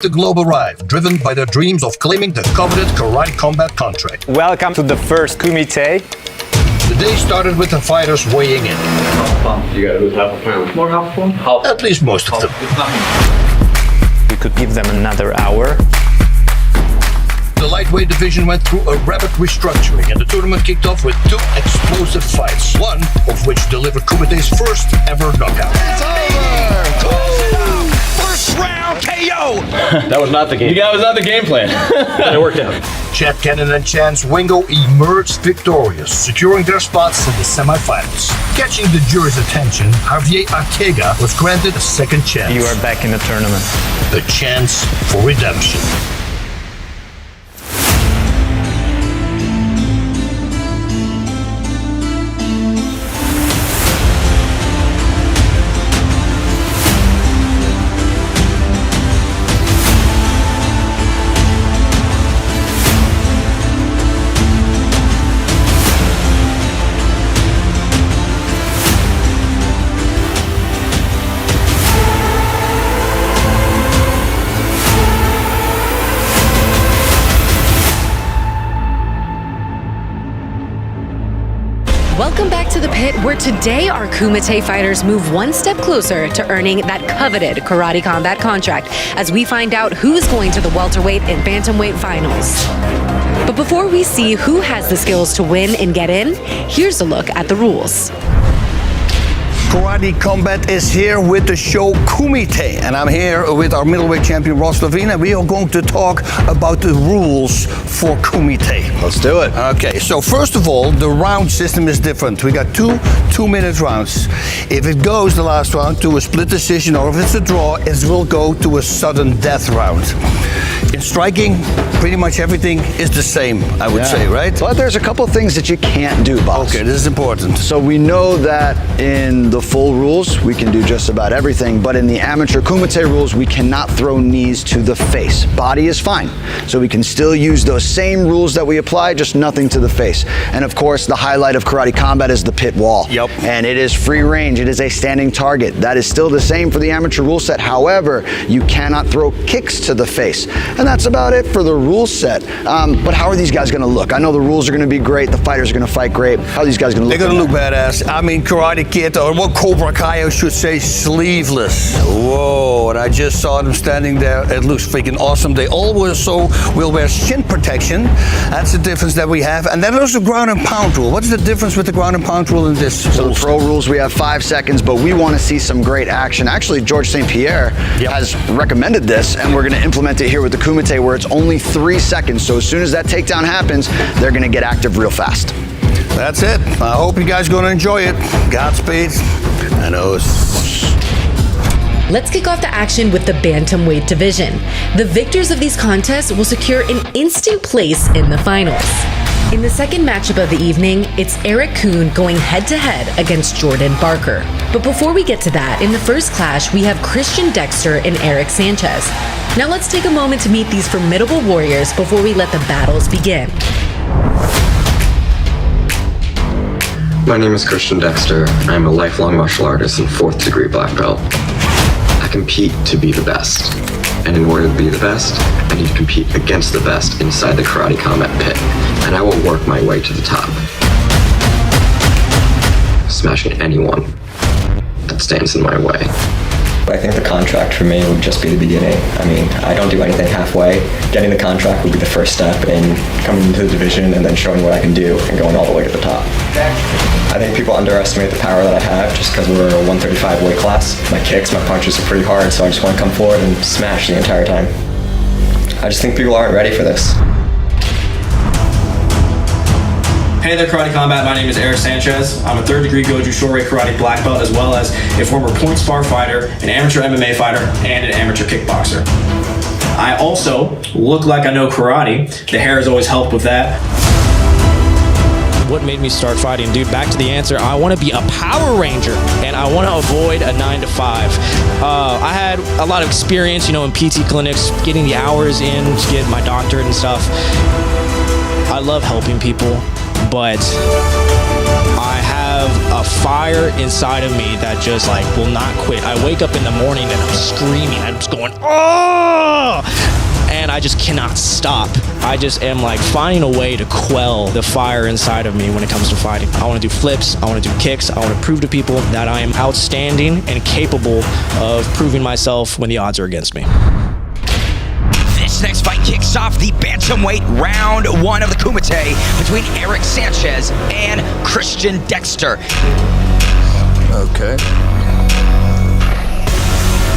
The globe arrived, driven by their dreams of claiming the coveted karate combat contract. Welcome to the first Kumite. The day started with the fighters weighing in. You gotta lose half a pound. More half a pound? At least most of them. We could give them another hour. The lightweight division went through a rapid restructuring, and the tournament kicked off with two explosive fights, one of which delivered Kumite's first ever knockout. It's over! Cool! First round KO! That was not the game. That was not the game plan. But it worked out. Chad Cannon and Chance Wingo emerged victorious, securing their spots in the semifinals. Catching the jury's attention, Javier Arteaga was granted a second chance. You are back in the tournament. A chance for redemption. Welcome back to the pit, where today our Kumite fighters move one step closer to earning that coveted karate combat contract as we find out who's going to the welterweight and bantamweight finals. But before we see who has the skills to win and get in, here's a look at the rules. Karate Combat is here with the show Kumite, and I'm here with our middleweight champion Ross Levine, and we are going to talk about the rules for Kumite. Let's do it. Okay, so first of all, the round system is different. We got two-minute rounds. If it goes the last round to a split decision, or if it's a draw, it will go to a sudden death round. In striking, pretty much everything is the same, I would say, right? But there's a couple of things that you can't do, Bas. Okay, this is important. So we know that in the full rules, we can do just about everything, but in the amateur Kumite rules, we cannot throw knees to the face. Body is fine. So we can still use those same rules that we apply, just nothing to the face. And of course, the highlight of Karate Combat is the pit wall. Yep. And it is free range. It is a standing target. That is still the same for the amateur rule set. However, you cannot throw kicks to the face. And that's about it for the rule set. But how are these guys going to look? I know the rules are going to be great. The fighters are going to fight great. How are these guys going to look? They're going to look badass. I mean, Karate Kid, or what Cobra Kai should say, sleeveless. Whoa, and I just saw them standing there. It looks freaking awesome. They also will wear shin protection. That's the difference that we have. And then there's the ground and pound rule. What's the difference with the ground and pound rule in this? So the pro rules, we have 5 seconds, but we want to see some great action. Actually, George St. Pierre has recommended this, and we're going to implement it here with the Kumite, where it's only 3 seconds. So as soon as that takedown happens, they're going to get active real fast. That's it. I hope you guys are going to enjoy it. Godspeed. And Let's kick off the action with the bantamweight division. The victors of these contests will secure an instant place in the finals. In the second matchup of the evening, it's Eric Coon going head-to-head against Jordan Barker. But before we get to that, in the first clash, we have Christian Dexter and Eric Sanchez. Now let's take a moment to meet these formidable warriors before we let the battles begin. My name is Christian Dexter. I am a lifelong martial artist and 4th degree black belt. I compete to be the best. And in order to be the best, I need to compete against the best inside the Karate Combat pit. And I will work my way to the top, smashing anyone that stands in my way. I think the contract for me would just be the beginning. I mean, I don't do anything halfway. Getting the contract would be the first step in coming into the division and then showing what I can do and going all the way to the top. I think people underestimate the power that I have just because we're a 135 weight class. My kicks, my punches are pretty hard, so I just want to come forward and smash the entire time. I just think people aren't ready for this. Hey there, Karate Combat. My name is Eric Sanchez. I'm a 3rd degree Goju Shorei Karate black belt, as well as a former point spar fighter, an amateur MMA fighter, and an amateur kickboxer. I also look like I know karate. The hair has always helped with that. What made me start fighting? Dude, back to the answer. I want to be a Power Ranger, and I want to avoid a 9 to 5. I had a lot of experience, in PT clinics, getting the hours in to get my doctorate and stuff. I love helping people, but I have a fire inside of me that just like will not quit. I wake up in the morning and I'm screaming. I'm just going, oh! And I just cannot stop. I just am like finding a way to quell the fire inside of me when it comes to fighting. I want to do flips, I want to do kicks, I want to prove to people that I am outstanding and capable of proving myself when the odds are against me. This next fight kicks off the bantamweight round 1 of the Kumite between Eric Sanchez and Christian Dexter. Okay.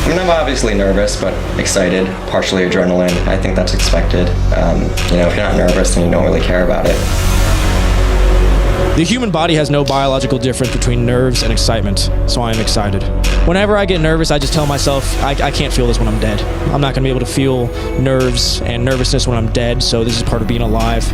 I mean, I'm obviously nervous, but excited, partially adrenaline. I think that's expected. You know, if you're not nervous, then you don't really care about it. The human body has no biological difference between nerves and excitement, so I am excited. Whenever I get nervous, I just tell myself, I can't feel this when I'm dead. I'm not gonna be able to feel nerves and nervousness when I'm dead, so this is part of being alive.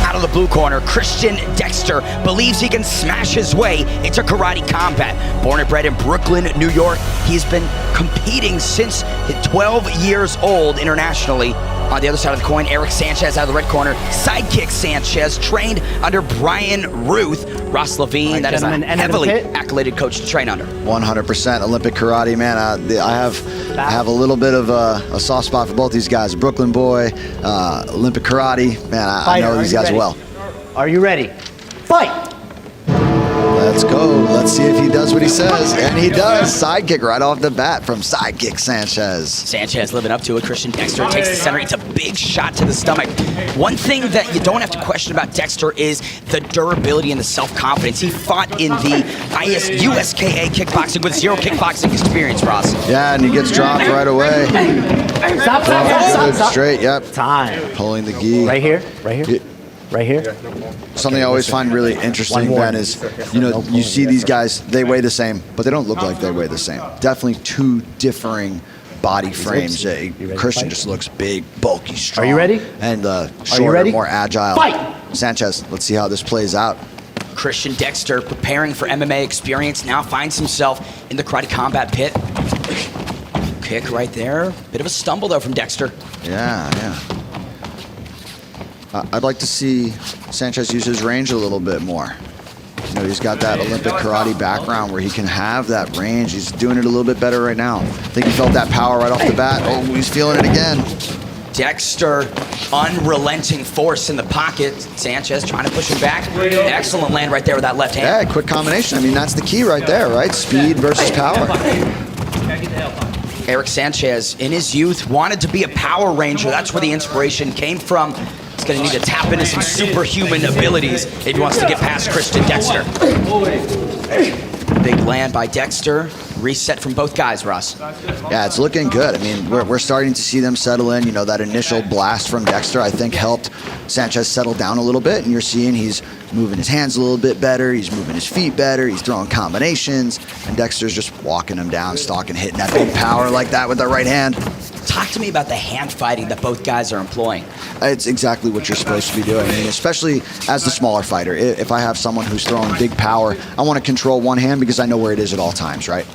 Out of the blue corner, Christian Dexter believes he can smash his way into karate combat. Born and bred in Brooklyn, New York, he's been competing since he's 12 years old internationally. On the other side of the coin, Eric Sanchez out of the red corner. Sidekick Sanchez, trained under Brian Ruth. Ross Levine, that is a heavily accoladed coach to train under. 100% Olympic karate, man. I have a little bit of a soft spot for both these guys. Brooklyn boy, Olympic karate, man. I know these guys well. Are you ready? Fight! Let's go. Let's see if he does what he says. And he does. Sidekick right off the bat from Sidekick Sanchez. Sanchez living up to it. Christian Dexter takes the center. It's a big shot to the stomach. One thing that you don't have to question about Dexter is the durability and the self-confidence. He fought in the USKA kickboxing with 0 kickboxing experience, Ross. Yeah, and he gets dropped right away. Stop. Straight, yep. Time. Pulling the gi. Right here. Right here. Something I always find really interesting, Ben, is, you know, you see these guys, they weigh the same, but they don't look like they weigh the same. Definitely two differing body frames. Christian just looks big, bulky, strong. Are you ready? And shorter, more agile. Fight! Sanchez, let's see how this plays out. Christian Dexter, preparing for MMA experience, now finds himself in the karate combat pit. Kick right there. Bit of a stumble, though, from Dexter. Yeah. I'd like to see Sanchez use his range a little bit more. You know, he's got that Olympic karate background where he can have that range. He's doing it a little bit better right now. I think he felt that power right off the bat. Oh, he's feeling it again. Dexter, unrelenting force in the pocket. Sanchez trying to push him back. Excellent land right there with that left hand. Yeah, quick combination. I mean, that's the key right there, right? Speed versus power. Eric Sanchez, in his youth, wanted to be a Power Ranger. That's where the inspiration came from. He's going to need to tap into some superhuman abilities if he wants to get past Christian Dexter. Big land by Dexter. Reset from both guys, Russ. Yeah, it's looking good. I mean, we're starting to see them settle in. You know, that initial blast from Dexter, I think, helped Sanchez settle down a little bit. And you're seeing he's moving his hands a little bit better. He's moving his feet better. He's throwing combinations. And Dexter's just walking him down, stalking, hitting that big power like that with the right hand. Talk to me about the hand fighting that both guys are employing. It's exactly what you're supposed to be doing. I mean, especially as the smaller fighter. If I have someone who's throwing big power, I want to control one hand because I know where it is at all times, right?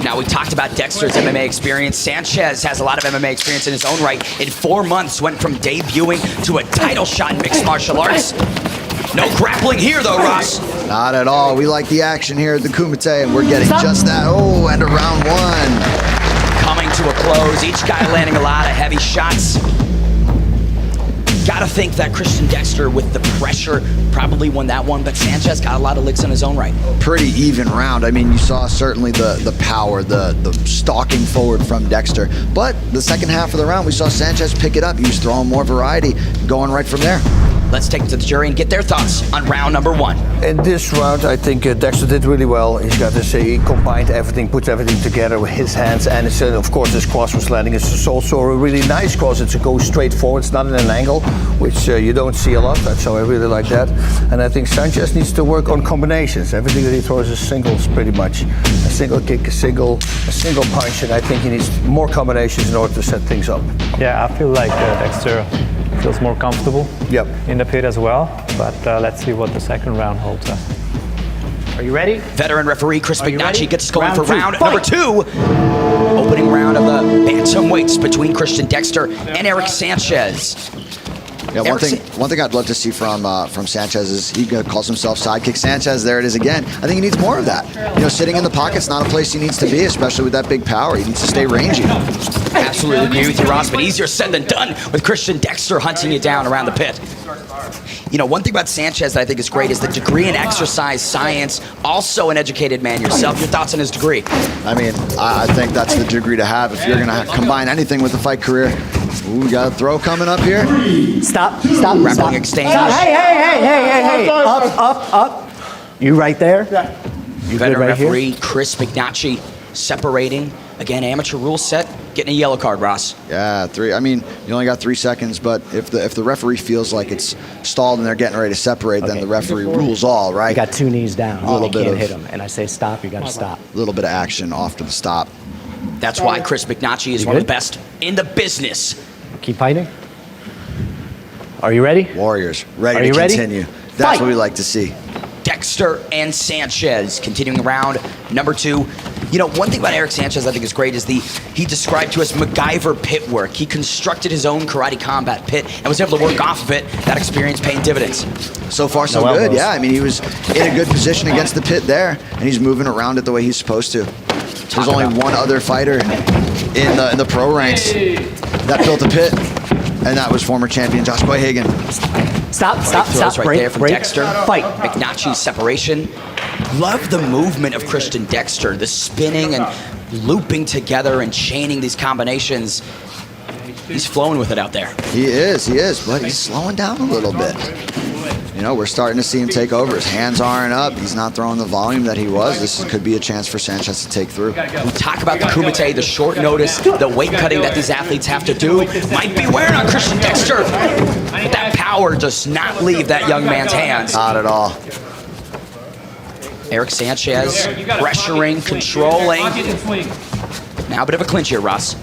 Now, we talked about Dexter's MMA experience. Sanchez has a lot of MMA experience in his own right. In 4 months, went from debuting to a title shot in mixed martial arts. No grappling here, though, Ross. Not at all. We like the action here at the Kumite, and we're getting just that. Oh, and a round one. Coming to a close. Each guy landing a lot of heavy shots. Gotta think that Christian Dexter, with the pressure, probably won that one, but Sanchez got a lot of licks in his own right. Pretty even round. I mean, you saw certainly the power, the stalking forward from Dexter. But the second half of the round, we saw Sanchez pick it up. He was throwing more variety, going right from there. Let's take it to the jury and get their thoughts on round number one. In this round, I think Dexter did really well. He's got to say he combined everything, puts everything together with his hands, and it's, of course, his cross was landing. It's also a really nice cross. It's a go straight forward. It's not in an angle, which you don't see a lot. So I really like that. And I think Sanchez needs to work on combinations. Everything that he throws is singles, pretty much. A single kick, a single punch, and I think he needs more combinations in order to set things up. Yeah, I feel like Dexter feels more comfortable in the pit as well, but let's see what the second round holds us. Are you ready? Veteran referee Chris Mignacci gets us going for round number two. Opening round of the bantamweights between Christian Dexter and Eric Sanchez. Yeah, one thing I'd love to see from Sanchez is he calls himself Sidekick Sanchez. There it is again. I think he needs more of that. You know, sitting in the pocket's not a place he needs to be, especially with that big power. He needs to stay rangy. Absolutely agree with you, Ross, but easier said than done with Christian Dexter hunting you down around the pit. You know, one thing about Sanchez that I think is great is the degree in exercise science. Also an educated man yourself. Your thoughts on his degree? I mean, I think that's the degree to have if you're going to combine anything with the fight career. Ooh, we got a throw coming up here. Stop. Grappling exchange. Hey. Up. You right there? You Veteran good right referee here? Chris McNacci separating. Again, amateur rule set. Getting a yellow card, Ross. Yeah, 3. I mean, you only got 3 seconds, but if the referee feels like it's stalled and they're getting ready to separate, then the referee rules all, right? You got 2 knees down. A little bit can't of hit him. And I say stop, you got to stop. A little bit of action off to the stop. That's why Chris McNacci is one of the best in the business. Keep fighting. Are you ready? Warriors, ready to continue. That's what we like to see. Dexter and Sanchez continuing round number 2. You know, one thing about Eric Sanchez I think is great is he described to us MacGyver pit work. He constructed his own karate combat pit and was able to work off of it. That experience paying dividends. So far, so good. Yeah, I mean, he was in a good position against the pit there, and he's moving around it the way he's supposed to. There's only one other fighter in the pro ranks that built a pit, and that was former champion Josh Quayhagen. Stop. Right break, there from break. Dexter. Fight. McNacci's separation. Love the movement of Christian Dexter, the spinning and looping together and chaining these combinations. He's flowing with it out there. He is, but he's slowing down a little bit. You know, we're starting to see him take over. His hands aren't up. He's not throwing the volume that he was. This could be a chance for Sanchez to take through. We talk about the Kumite, the short notice, the weight cutting that these athletes have to do. Might be wearing on Christian Dexter. But that power does not leave that young man's hands. Not at all. Eric Sanchez pressuring, controlling. Now a bit of a clinch here, Ross.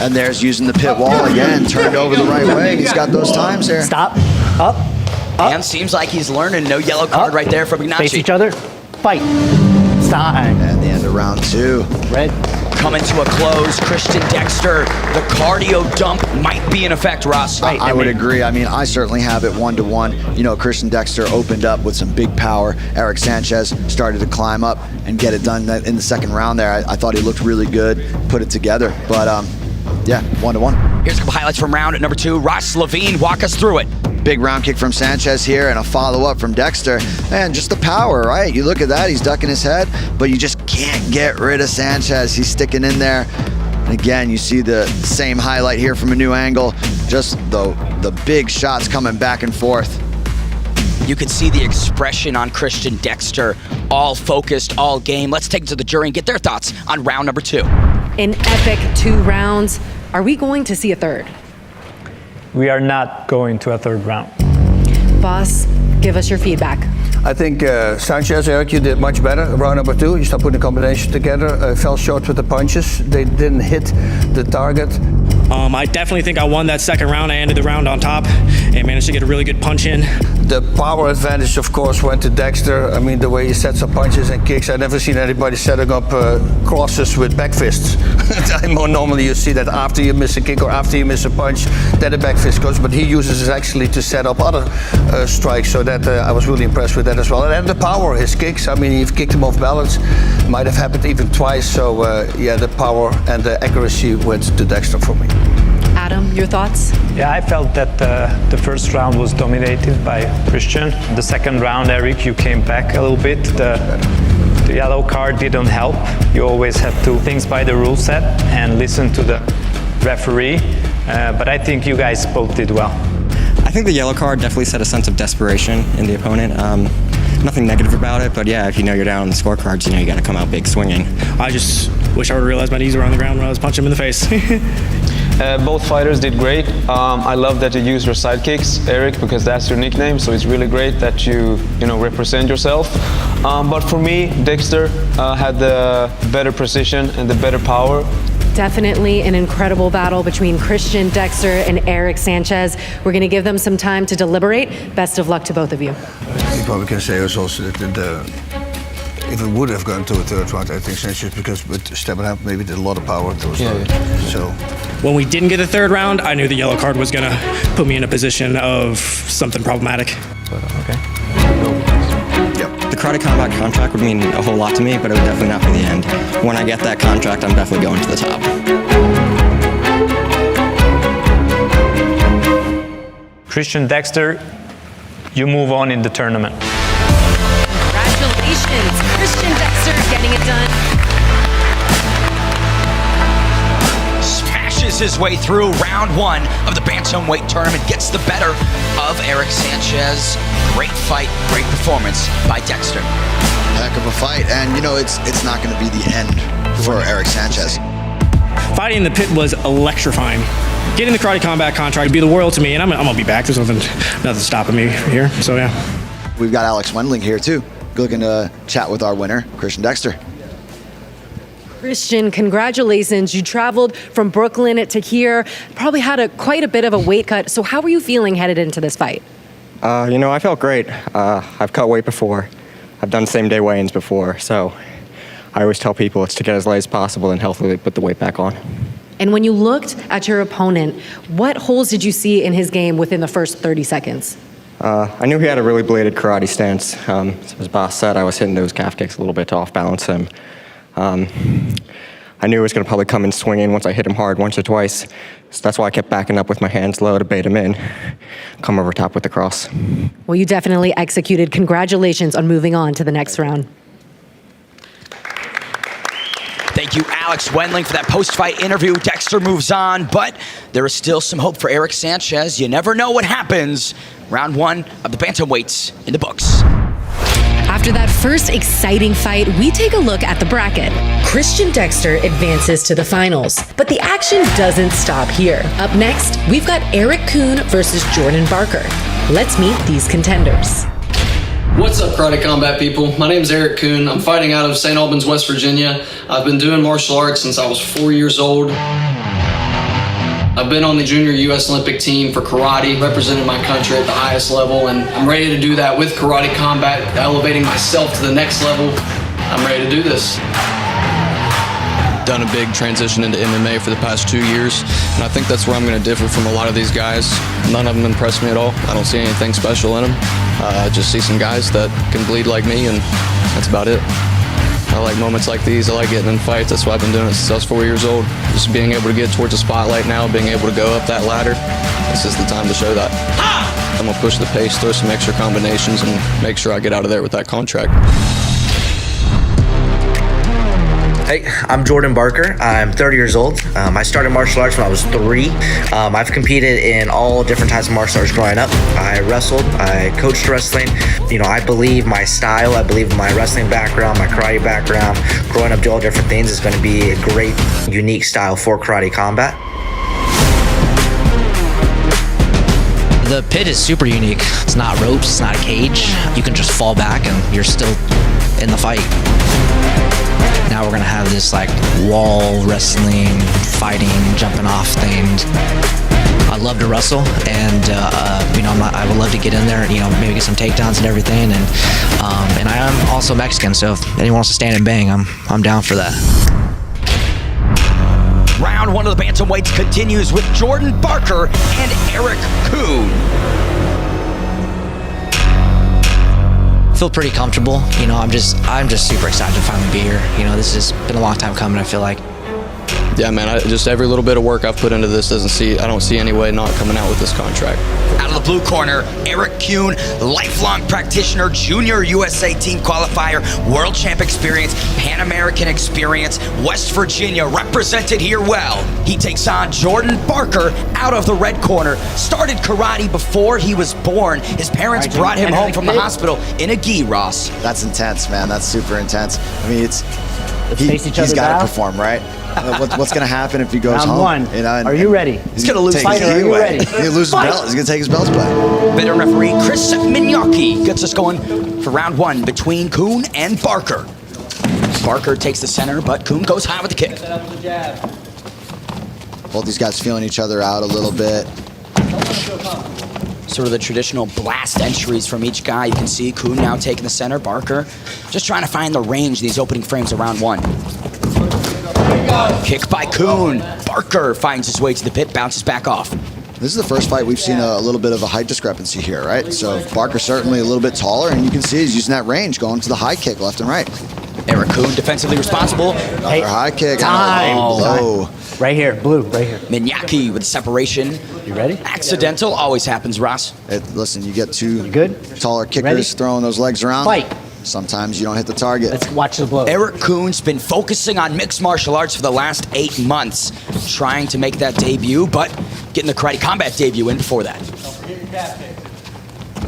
And there's using the pit wall again, turned over the right way. He's got those times there. Stop. Up. And seems like he's learning. No yellow card right there from McNacci. Face each other. Fight. Stop. And the end of round 2. Red. Coming to a close, Christian Dexter. The cardio dump might be in effect, Ross. I would agree. I mean, I certainly have it 1-to-1. You know, Christian Dexter opened up with some big power. Eric Sanchez started to climb up and get it done in the second round there. I thought he looked really good, put it together. But, yeah, 1-to-1. Here's a couple highlights from round number 2. Ross Levine, walk us through it. Big round kick from Sanchez here and a follow-up from Dexter. And just the power, right? You look at that, he's ducking his head, but you just can't get rid of Sanchez. He's sticking in there. And again, you see the same highlight here from a new angle. Just the big shots coming back and forth. You can see the expression on Christian Dexter. All focused, all game. Let's take it to the jury and get their thoughts on round number 2. An epic 2 rounds. Are we going to see a third? We are not going to a third round. Bas, give us your feedback. I think Sanchez, Eric, you did much better. Round number 2, you started putting the combination together. Fell short with the punches. They didn't hit the target. I definitely think I won that second round. I ended the round on top and managed to get a really good punch in. The power advantage, of course, went to Dexter. I mean, the way he sets up punches and kicks. I've never seen anybody setting up crosses with back fists. Normally you see that after you miss a kick or after you miss a punch, then a back fist goes. But he uses it actually to set up other strikes. So that I was really impressed with that as well. And the power, his kicks. I mean, he kicked him off balance. Might have happened even twice. So yeah, the power and the accuracy went to Dexter for me. Adam, your thoughts? Yeah, I felt that the first round was dominated by Christian. The second round, Eric, you came back a little bit. The yellow card didn't help. You always have to think by the rule set and listen to the referee. But I think you guys both did well. I think the yellow card definitely set a sense of desperation in the opponent. Nothing negative about it, but yeah, if you know you're down on the scorecards, you know you got to come out big swinging. I just wish I would have realized my knees were on the ground when I was punching him in the face. Both fighters did great. I love that you use your sidekicks, Eric, because that's your nickname. So it's really great that you represent yourself. But for me, Dexter had the better precision and the better power. Definitely an incredible battle between Christian Dexter and Eric Sanchez. We're going to give them some time to deliberate. Best of luck to both of you. You probably can say also that if it would have gone to a third round, I think Sanchez, because with stepping up, maybe did a lot of power. So When we didn't get the third round, I knew the yellow card was gonna put me in a position of something problematic. Okay. The karate combat contract would mean a whole lot to me, but it would definitely not be the end. When I get that contract, I'm definitely going to the top. Christian Dexter, you move on in the tournament. Congratulations, Christian Dexter getting it done. Smashes his way through round 1 of the bantamweight tournament, gets the better of Eric Sanchez. Great fight, great performance by Dexter. Heck of a fight, and you know it's not going to be the end for Eric Sanchez. Fighting in the pit was electrifying. Getting the karate combat contract would be the world to me, and I'm gonna be back. There's nothing stopping me here, so yeah. We've got Alex Wendling here too, looking to chat with our winner, Christian Dexter. Christian, congratulations. You traveled from Brooklyn to here, probably had quite a bit of a weight cut. So how were you feeling headed into this fight? You know, I felt great. I've cut weight before. I've done same-day weigh-ins before, so I always tell people it's to get as light as possible and healthily put the weight back on. And when you looked at your opponent, what holes did you see in his game within the first 30 seconds? I knew he had a really bladed karate stance. As Bas said, I was hitting those calf kicks a little bit to off-balance him. I knew he was going to probably come in swinging once I hit him hard once or twice. So that's why I kept backing up with my hands low to bait him in, come over top with the cross. Well, you definitely executed. Congratulations on moving on to the next round. Thank you, Alex Wendling, for that post-fight interview. Dexter moves on, but there is still some hope for Eric Sanchez. You never know what happens. Round 1 of the bantamweights in the books. After that first exciting fight, we take a look at the bracket. Christian Dexter advances to the finals, but the action doesn't stop here. Up next, we've got Eric Coon versus Jordan Barker. Let's meet these contenders. What's up, Karate Combat people? My name is Eric Coon. I'm fighting out of St. Albans, West Virginia. I've been doing martial arts since I was 4 years old. I've been on the junior U.S. Olympic team for karate, represented my country at the highest level, and I'm ready to do that with karate combat, elevating myself to the next level. I'm ready to do this. Done a big transition into MMA for the past 2 years, and I think that's where I'm going to differ from a lot of these guys. None of them impress me at all. I don't see anything special in them. I just see some guys that can bleed like me, and that's about it. I like moments like these. I like getting in fights. That's why I've been doing it since I was 4 years old. Just being able to get towards the spotlight now, being able to go up that ladder, this is the time to show that. I'm going to push the pace, throw some extra combinations, and make sure I get out of there with that contract. Hey, I'm Jordan Barker. I'm 30 years old. I started martial arts when I was 3. I've competed in all different types of martial arts growing up. I wrestled, I coached wrestling. You know, I believe my style, I believe my wrestling background, my karate background, growing up doing all different things is going to be a great, unique style for karate combat. The pit is super unique. It's not ropes, it's not a cage. You can just fall back and you're still in the fight. Now we're gonna have this like wall wrestling, fighting, jumping off things. I love to wrestle, and you know, I would love to get in there and, you know, maybe get some takedowns and everything. And I am also Mexican, so if anyone wants to stand and bang, I'm down for that. Round 1 of the bantamweights continues with Jordan Barker and Eric Coon. I feel pretty comfortable. You know, I'm just super excited to finally be here. You know, this has been a long time coming, I feel like. Yeah, man, just every little bit of work I've put into this I don't see any way not coming out with this contract. Out of the blue corner, Eric Coon, lifelong practitioner, junior USA team qualifier, world champ experience, Pan American experience, West Virginia represented here well. He takes on Jordan Barker out of the red corner. Started karate before he was born. His parents brought him home from the hospital in a gi, Ross. That's intense, man. That's super intense. I mean, he's got to perform, right? What's going to happen if he goes Round home? one. You know, Are you ready? He's going to lose. Fighter, are you ready? He's going to lose his belt. He's going to take his belts back. Veteran referee Chris Mignocchi gets us going for round 1 between Coon and Barker. Barker takes the center, but Coon goes high with the kick. Both these guys feeling each other out a little bit. Sort of the traditional blast entries from each guy. You can see Coon now taking the center. Barker just trying to find the range of these opening frames of round 1. Kick by Coon. Barker finds his way to the pit, bounces back off. This is the first fight we've seen a little bit of a height discrepancy here, right? So Barker's certainly a little bit taller, and you can see he's using that range, going to the high kick left and right. Eric Coon defensively responsible. Another high kick. Time. Low. Right here, blue, right here. Minyaki with separation. You ready? Accidental always happens, Ross. Listen, you get two taller kickers throwing those legs around. Fight. Sometimes you don't hit the target. Let's watch the blow. Eric Coon's been focusing on mixed martial arts for the last 8 months, trying to make that debut, but getting the karate combat debut in before that.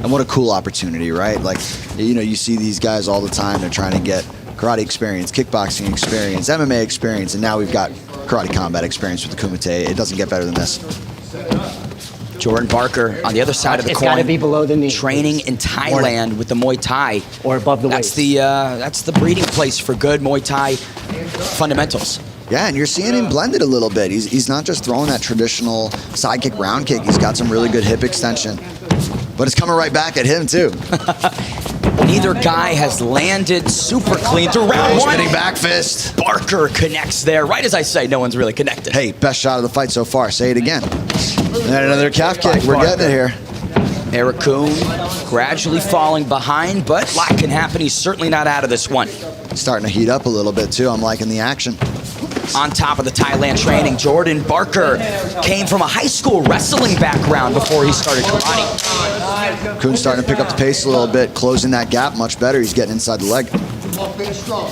And what a cool opportunity, right? Like, you know, you see these guys all the time. They're trying to get karate experience, kickboxing experience, MMA experience, and now we've got karate combat experience with the Kumite. It doesn't get better than this. Jordan Barker on the other side of the It's coin. got to be below the knee. Training in Thailand with the Muay Thai. Or above the waist. waist. That's the breeding place for good Muay Thai fundamentals. Yeah, and you're seeing him blend it a little bit. He's not just throwing that traditional side kick, round kick. He's got some really good hip extension. But it's coming right back at him, too. Neither guy has landed super clean through round one. Spinning back fist. Barker connects there. Right as I say, no one's really connected. Hey, best shot of the fight so far. Say it again. And another calf kick. We're getting it here. Eric Coon gradually falling behind, but a lot can happen. He's certainly not out of this one. Starting to heat up a little bit, too. I'm liking the action. On top of the Thailand training, Jordan Barker came from a high school wrestling background before he started karate. Coon's starting to pick up the pace a little bit, closing that gap much better. He's getting inside the leg.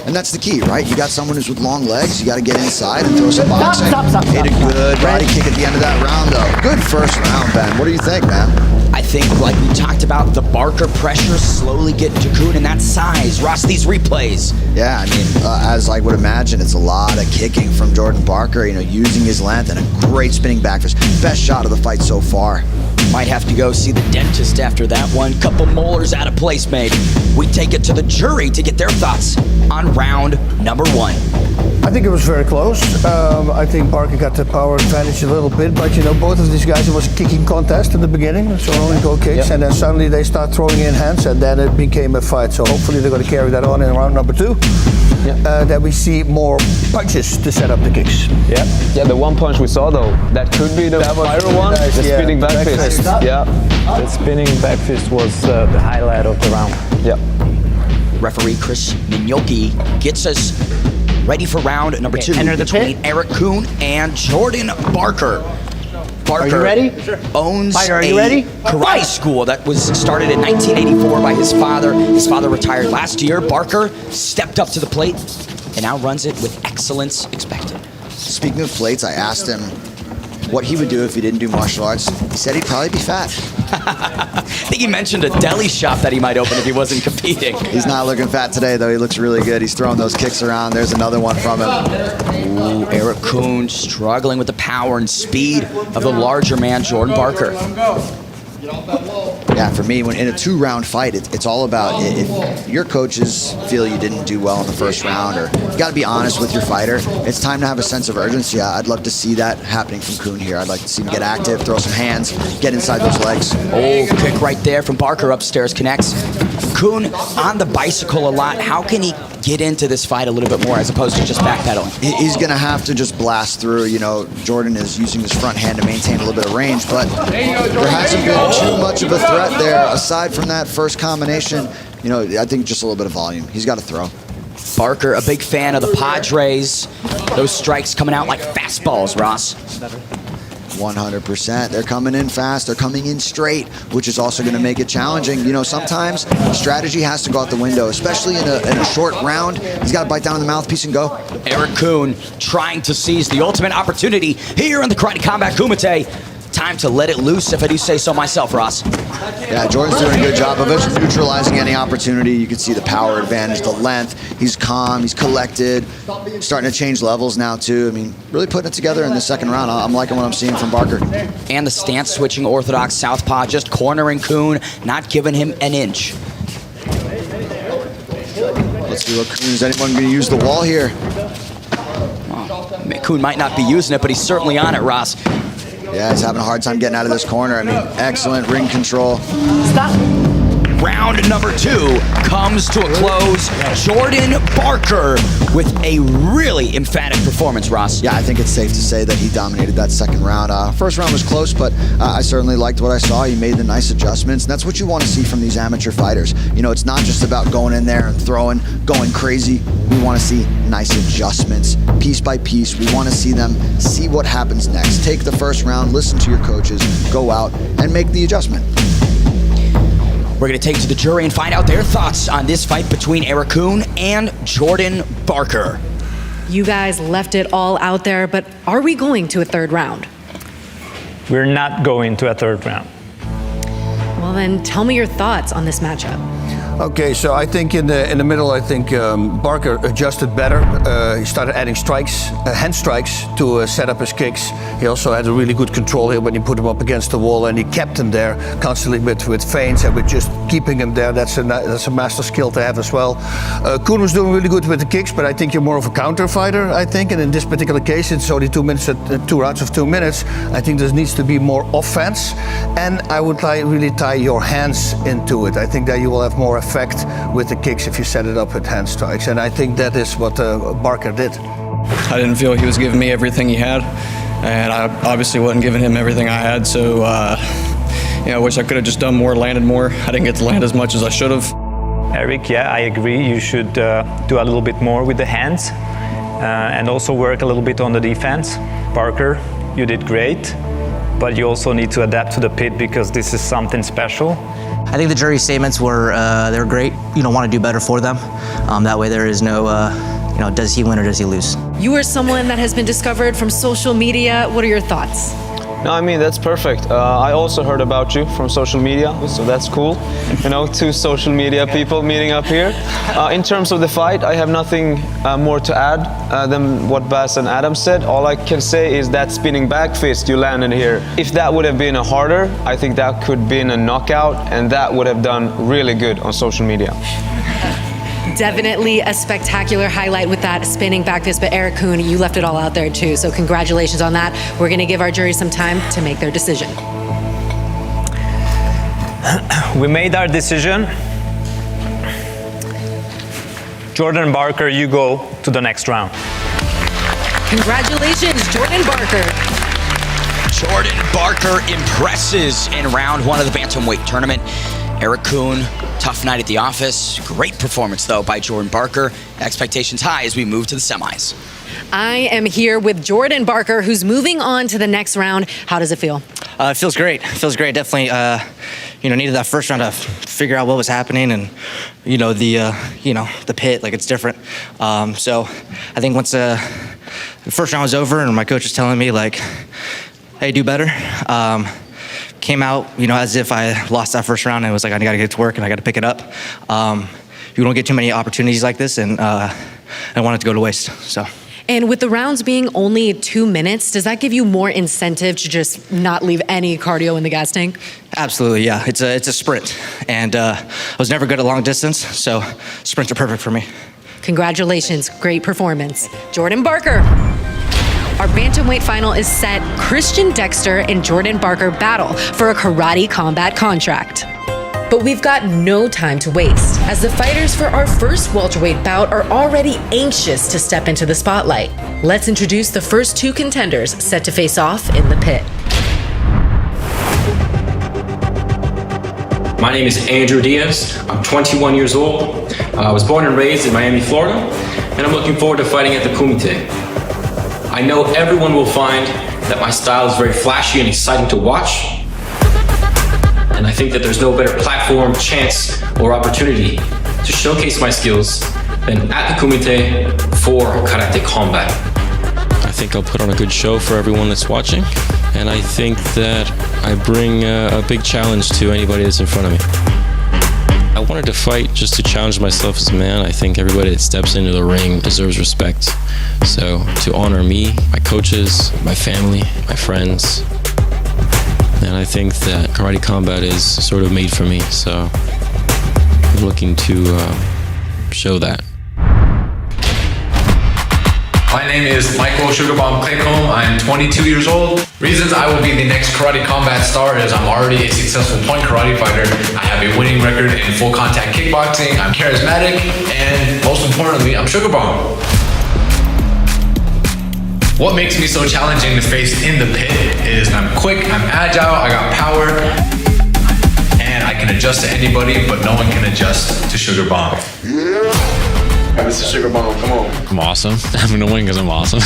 And that's the key, right? You got someone who's with long legs. You got to get inside and throw some boxing. Hit a good body kick at the end of that round, though. Good first round, Ben. What do you think, man? I think, like we talked about, the Barker pressure slowly getting to Coon and that size. Ross, these replays. Yeah, I mean, as I would imagine, it's a lot of kicking from Jordan Barker, you know, using his length and a great spinning back fist. Best shot of the fight so far. Might have to go see the dentist after that one. Couple molars out of place, maybe. We take it to the jury to get their thoughts on round number one. I think it was very close. I think Barker got the power advantage a little bit, but you know, both of these guys, it was a kicking contest in the beginning, so only go kicks, and then suddenly they start throwing in hands, and then it became a fight. So hopefully they're going to carry that on in round number two. That we see more punches to set up the kicks. Yeah, the one punch we saw though, that could be the viral one, the spinning back fist. Yeah, the spinning back fist was the highlight of the round. Yeah. Referee Chris Minyoki gets us ready for round number two between Eric Coon and Jordan Barker. Barker Are you ready? owns Fighter, are a you ready? karate school that was started in 1984 by his father. His father retired last year. Barker stepped up to the plate and now runs it with excellence expected. Speaking of plates, I asked him what he would do if he didn't do martial arts. He said he'd probably be fat. I think he mentioned a deli shop that he might open if he wasn't competing. He's not looking fat today, though. He looks really good. He's throwing those kicks around. There's another one from him. Ooh, Eric Coon struggling with the power and speed of the larger man, Jordan Barker. Yeah, for me, when in a 2-round fight, it's all about if your coaches feel you didn't do well in the first round, or you got to be honest with your fighter. It's time to have a sense of urgency. I'd love to see that happening from Coon here. I'd like to see him get active, throw some hands, get inside those legs. Oh, kick right there from Barker upstairs connects. Coon on the bicycle a lot. How can he get into this fight a little bit more as opposed to just backpedaling? He's going to have to just blast through. You know, Jordan is using his front hand to maintain a little bit of range, but there hasn't been too much of a threat there. Aside from that first combination, you know, I think just a little bit of volume. He's got to throw. Barker, a big fan of the Padres. Those strikes coming out like fastballs, Ross. 100%. They're coming in fast. They're coming in straight, which is also going to make it challenging. You know, sometimes strategy has to go out the window, especially in a short round. He's got to bite down in the mouthpiece and go. Eric Coon trying to seize the ultimate opportunity here in the Karate Combat Kumite. Time to let it loose, if I do say so myself, Ross. Yeah, Jordan's doing a good job of it, neutralizing any opportunity. You can see the power advantage, the length. He's calm, he's collected, starting to change levels now, too. I mean, really putting it together in the second round. I'm liking what I'm seeing from Barker. And the stance-switching orthodox southpaw, just cornering Coon, not giving him an inch. Let's see what Coon, is anyone going to use the wall here? Well, Coon might not be using it, but he's certainly on it, Ross. Yeah, he's having a hard time getting out of this corner. I mean, excellent ring control. Stop. round number 2 comes to a close. Jordan Barker with a really emphatic performance, Ross. Yeah, I think it's safe to say that he dominated that second round. First round was close, but I certainly liked what I saw. He made the nice adjustments, and that's what you want to see from these amateur fighters. You know, it's not just about going in there and throwing, going crazy. We want to see nice adjustments, piece by piece. We want to see them see what happens next. Take the first round, listen to your coaches, go out and make the adjustment. We're going to take to the jury and find out their thoughts on this fight between Eric Coon and Jordan Barker. You guys left it all out there, but are we going to a third round? We're not going to a third round. Well, then tell me your thoughts on this matchup. Okay, so I think in the middle, I think Barker adjusted better. He started adding strikes, hand strikes to set up his kicks. He also had a really good control here when he put him up against the wall, and he kept him there constantly with feints and with just keeping him there. That's a master skill to have as well. Coon was doing really good with the kicks, but I think you're more of a counter fighter, I think. And in this particular case, it's only 2 minutes, 2 rounds of 2 minutes. I think there needs to be more offense, and I would really tie your hands into it. I think that you will have more effect with the kicks if you set it up with hand strikes, and I think that is what Barker did. I didn't feel he was giving me everything he had, and I obviously wasn't giving him everything I had, so I wish I could have just done more, landed more. I didn't get to land as much as I should have. Eric, yeah, I agree. You should do a little bit more with the hands and also work a little bit on the defense. Barker, you did great, but you also need to adapt to the pit because this is something special. I think the jury statements were they're great. You don't want to do better for them. That way there is no, does he win or does he lose? You are someone that has been discovered from social media. What are your thoughts? No, I mean, that's perfect. I also heard about you from social media, so that's cool. 2 social media people meeting up here. In terms of the fight, I have nothing more to add than what Bas and Adam said. All I can say is that spinning back fist you landed here. If that would have been a harder, I think that could have been a knockout, and that would have done really good on social media. Definitely a spectacular highlight with that spinning back fist, but Eric Coon, you left it all out there too, so congratulations on that. We're going to give our jury some time to make their decision. We made our decision. Jordan Barker, you go to the next round. Congratulations, Jordan Barker. Jordan Barker impresses in round 1 of the bantamweight tournament. Eric Coon, tough night at the office. Great performance, though, by Jordan Barker. Expectations high as we move to the semis. I am here with Jordan Barker, who's moving on to the next round. How does it feel? It feels great. It feels great. Definitely, needed that first round to figure out what was happening, and the pit, like, it's different. So I think once the first round was over, and my coach was telling me, like, hey, do better. Came out, as if I lost that first round, and it was like, I gotta get to work and I gotta pick it up. You don't get too many opportunities like this, and I want it to go to waste, so. And with the rounds being only 2 minutes, does that give you more incentive to just not leave any cardio in the gas tank? Absolutely, yeah. It's a sprint, and I was never good at long distance, so sprints are perfect for me. Congratulations, great performance. Jordan Barker. Our bantamweight final is set. Christian Dexter and Jordan Barker battle for a karate combat contract. But we've got no time to waste, as the fighters for our first welterweight bout are already anxious to step into the spotlight. Let's introduce the first 2 contenders set to face off in the pit. My name is Andrew Diaz. I'm 21 years old. I was born and raised in Miami, Florida, and I'm looking forward to fighting at the Kumite. I know everyone will find that my style is very flashy and exciting to watch. And I think that there's no better platform, chance, or opportunity to showcase my skills than at the Kumite for karate combat. I think I'll put on a good show for everyone that's watching, and I think that I bring a big challenge to anybody that's in front of me. I wanted to fight just to challenge myself as a man. I think everybody that steps into the ring deserves respect. So to honor me, my coaches, my family, my friends, and I think that karate combat is sort of made for me. So I'm looking to show that. My name is Michael Sugarbomb Claycomb. I'm 22 years old. Reasons I will be the next karate combat star is I'm already a successful point karate fighter. I have a winning record in full contact kickboxing. I'm charismatic, and most importantly, I'm Sugarbomb. What makes me so challenging to face in the pit is I'm quick, I'm agile, I got power, and I can adjust to anybody, but no one can adjust to Sugarbomb. This is Sugarbomb, come on. I'm awesome. I'm gonna win because I'm awesome.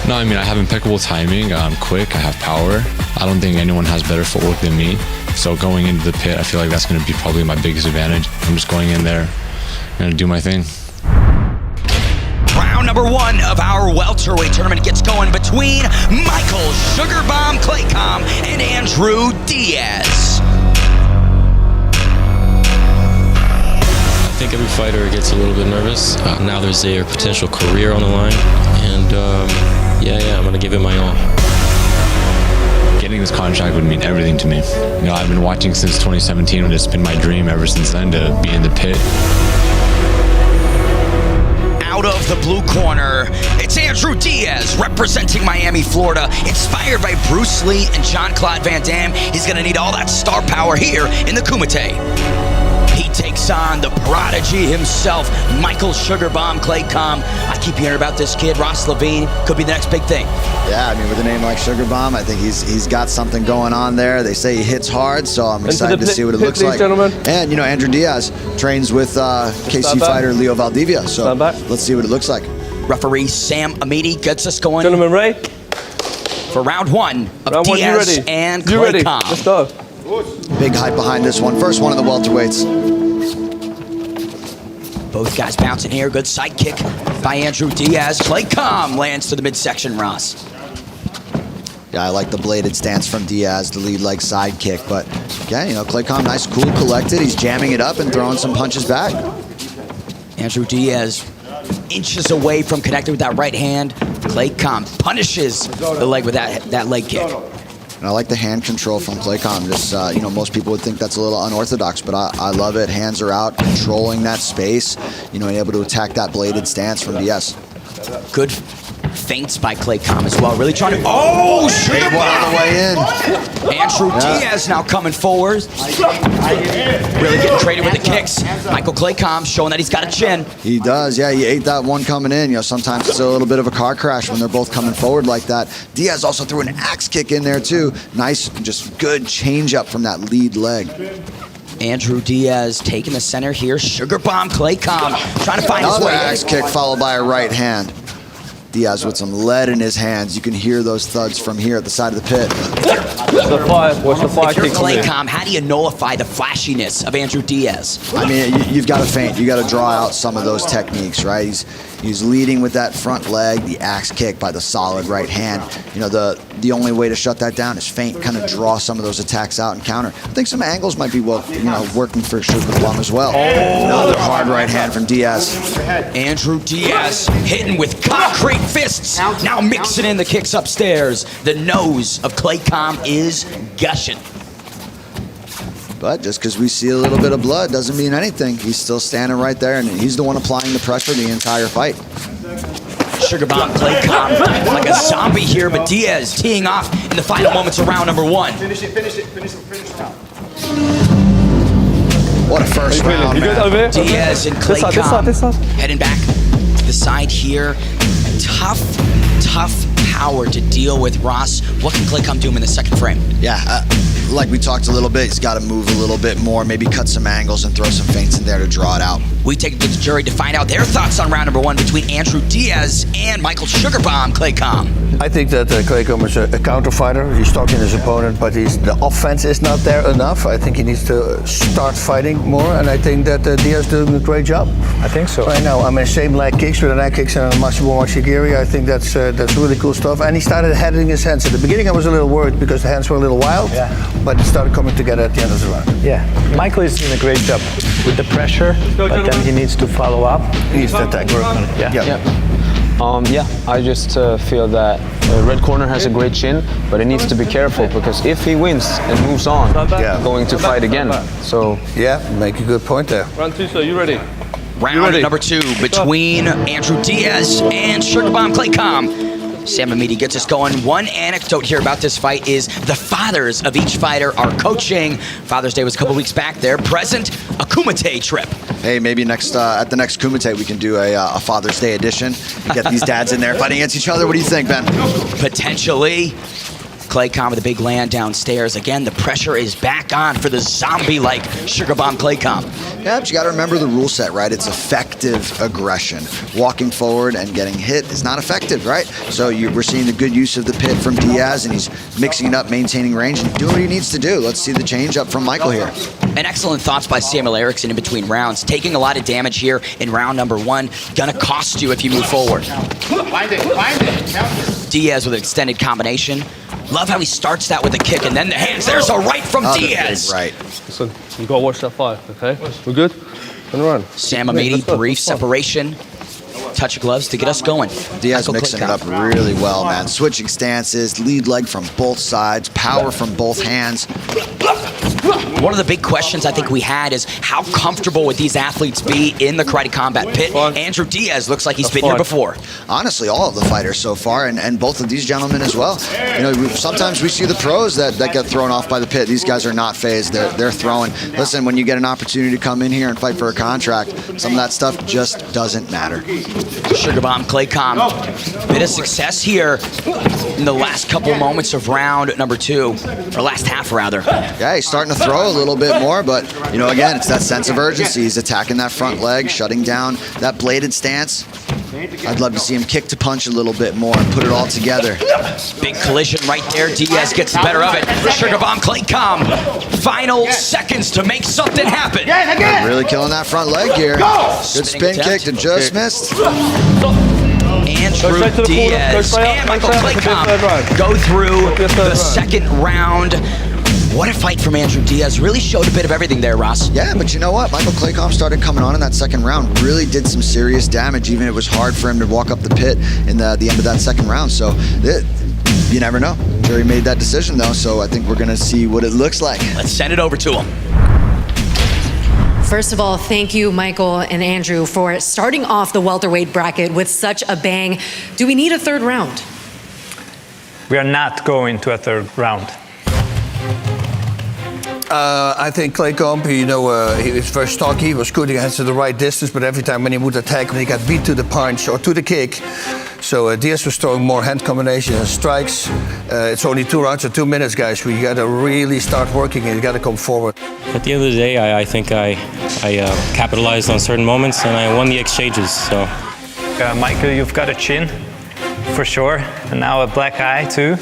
No, I mean, I have impeccable timing. I'm quick, I have power. I don't think anyone has better footwork than me. So going into the pit, I feel like that's gonna be probably my biggest advantage. I'm just going in there, gonna do my thing. Round number 1 of our welterweight tournament gets going between Michael Sugarbomb Claycomb and Andrew Diaz. I think every fighter gets a little bit nervous. Now there's their potential career on the line, and yeah, I'm gonna give it my all. Getting this contract would mean everything to me. You know, I've been watching since 2017, and it's been my dream ever since then to be in the pit. Out of the blue corner, it's Andrew Diaz representing Miami, Florida. Inspired by Bruce Lee and Jean-Claude Van Damme, he's gonna need all that star power here in the Kumite. He takes on the prodigy himself, Michael Sugarbomb Claycomb. I keep hearing about this kid, Ross Levine. Could be the next big thing. Yeah, I mean, with a name like Sugarbomb, I think he's got something going on there. They say he hits hard, so I'm excited to see what it looks like. Gentlemen. And, you know, Andrew Diaz trains with KC fighter Leo Valdivia, so let's see what it looks like. Referee Sam Amidi gets us going. Gentlemen, ready? For round 1 of Round Diaz 1, and you ready? Claycomb. Let's go. Big hype behind this one. First one of the welterweights. Both guys bouncing here. Good side kick by Andrew Diaz. Claycomb lands to the midsection, Ross. Yeah, I like the bladed stance from Diaz, the lead leg side kick. But, yeah, you know, Claycomb, nice, cool, collected. He's jamming it up and throwing some punches back. Andrew Diaz inches away from connecting with that right hand. Claycomb punishes the leg with that leg kick. And I like the hand control from Claycomb. Just, you know, most people would think that's a little unorthodox, but I love it. Hands are out, controlling that space, you know, and able to attack that bladed stance from Diaz. Good feints by Claycomb as well. Really trying to, oh, big one on the way in. Andrew Diaz now coming forward. Really getting traded with the kicks. Michael Claycomb showing that he's got a chin. He does, yeah, he ate that one coming in. You know, sometimes it's a little bit of a car crash when they're both coming forward like that. Diaz also threw an axe kick in there too. Nice, just good change up from that lead leg. Andrew Diaz taking the center here. Sugarbomb Claycomb trying to find his way. Another axe kick followed by a right hand. Diaz with some lead in his hands. You can hear those thuds from here at the side of the pit. Watch the fly if you're kick. Claycomb, how do you nullify the flashiness of Andrew Diaz? I mean, you've got to feint. You got to draw out some of those techniques, right? He's leading with that front leg, the axe kick by the solid right hand. You know, the only way to shut that down is feint, kind of draw some of those attacks out and counter. I think some angles might be working for Sugarbomb as well. Another hard right hand from Diaz. Andrew Diaz hitting with concrete fists. Now mixing in the kicks upstairs. The nose of Claycomb is gushing. But just because we see a little bit of blood doesn't mean anything. He's still standing right there, and he's the one applying the pressure the entire fight. Sugarbomb Claycomb like a zombie here, but Diaz teeing off in the final moments of round number 1. Finish it. What a first round, man. Diaz and Claycomb heading back to the side here. Tough power to deal with, Ross. What can Claycomb do in the second frame? Yeah, like we talked a little bit, he's got to move a little bit more, maybe cut some angles and throw some feints in there to draw it out. We take it to the jury to find out their thoughts on round number 1 between Andrew Diaz and Michael Sugarbomb Claycomb. I think that Claycomb is a counter fighter. He's stalking his opponent, but the offense is not there enough. I think he needs to start fighting more, and I think that Diaz is doing a great job. I think so. Right now, I mean, same leg kicks with an leg kicks and a Masabu Mashigiri. I think that's really cool stuff. And he started heading his hands. At the beginning, I was a little worried because the hands were a little wild, but it started coming together at the end of the round. Yeah, Michael is doing a great job with the pressure, but then he needs to follow up. He needs to attack. Yeah, I just feel that red corner has a great chin, but he needs to be careful because if he wins and moves on, going to fight again. So yeah, make a good point there. Round 2, so you ready? Round number 2 between Andrew Diaz and Sugar Bomb Claycomb. Sam Amidi gets us going. One anecdote here about this fight is the fathers of each fighter are coaching. Father's Day was a couple weeks back. They're present. A Kumite trip. Hey, maybe next at the next Kumite we can do a Father's Day edition and get these dads in there fighting against each other. What do you think, Ben? Potentially. Claycomb with a big land downstairs. Again, the pressure is back on for the zombie-like Sugar Bomb Claycomb. Yeah, but you got to remember the rule set, right? It's effective aggression. Walking forward and getting hit is not effective, right? So we're seeing the good use of the pit from Diaz, and he's mixing it up, maintaining range, and doing what he needs to do. Let's see the change up from Michael here. And excellent thoughts by Samuel Ericsson in between rounds. Taking a lot of damage here in round number 1. Gonna cost you if you move forward. Find it. Diaz with an extended combination. Love how he starts that with a kick and then the hands. There's a right from Diaz. Right. Listen, you gotta watch that fight, okay? We're good? Turn around. Sam Amidi, brief separation. Touch of gloves to get us going. Diaz mixing it up really well, man. Switching stances, lead leg from both sides, power from both hands. One of the big questions I think we had is how comfortable would these athletes be in the Karate Combat pit? Andrew Diaz looks like he's been here before. Honestly, all of the fighters so far, and both of these gentlemen as well. You know, sometimes we see the pros that get thrown off by the pit. These guys are not phased. They're throwing. Listen, when you get an opportunity to come in here and fight for a contract, some of that stuff just doesn't matter. Sugar Bomb Claycomb, bit of success here in the last couple moments of round number 2, or last half rather. Yeah, he's starting to throw a little bit more, but you know, again, it's that sense of urgency. He's attacking that front leg, shutting down that bladed stance. I'd love to see him kick to punch a little bit more and put it all together. Big collision right there. Diaz gets the better of it. Sugar Bomb Claycomb. Final seconds to make something happen. Really killing that front leg here. Good spin kick that just missed. Andrew Diaz and Michael Claycomb go through the second round. What a fight from Andrew Diaz. Really showed a bit of everything there, Ross. Yeah, but you know what? Michael Claycomb started coming on in that second round. Really did some serious damage. Even it was hard for him to walk up the pit in the end of that second round. So you never know. Jury made that decision, though, so I think we're going to see what it looks like. Let's send it over to him. First of all, thank you, Michael and Andrew, for starting off the welterweight bracket with such a bang. Do we need a third round? We are not going to a third round. I think Claycomb, you know, he was very stocky, he was good, he had to the right distance, but every time when he would attack, he got beat to the punch or to the kick. So Diaz was throwing more hand combinations and strikes. It's only 2 rounds or 2 minutes, guys. We got to really start working and you got to come forward. At the end of the day, I think I capitalized on certain moments and I won the exchanges. So, Michael, you've got a chin, for sure, and now a black eye too.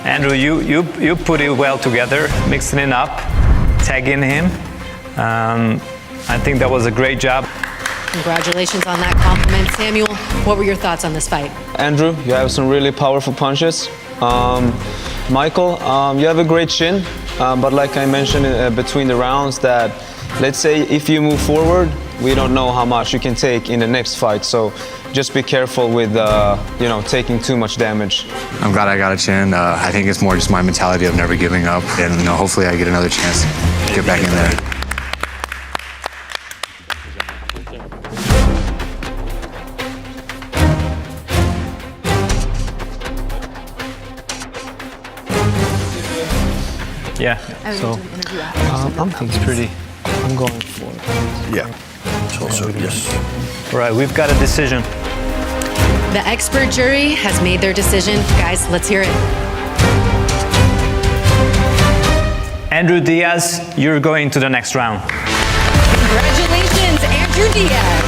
Andrew, you put it well together, mixing it up, tagging him. I think that was a great job. Congratulations on that compliment. Samuel, what were your thoughts on this fight? Andrew, you have some really powerful punches. Michael, you have a great chin, but like I mentioned between the rounds that, let's say if you move forward, we don't know how much you can take in the next fight. So just be careful with, you know, taking too much damage. I'm glad I got a chin. I think it's more just my mentality of never giving up, and you know, hopefully I get another chance to get back in there. Yeah, so I think it's pretty. I'm going for it. Yeah, so yes. All right, we've got a decision. The expert jury has made their decision. Guys, let's hear it. Andrew Diaz, you're going to the next round. Congratulations, Andrew Diaz.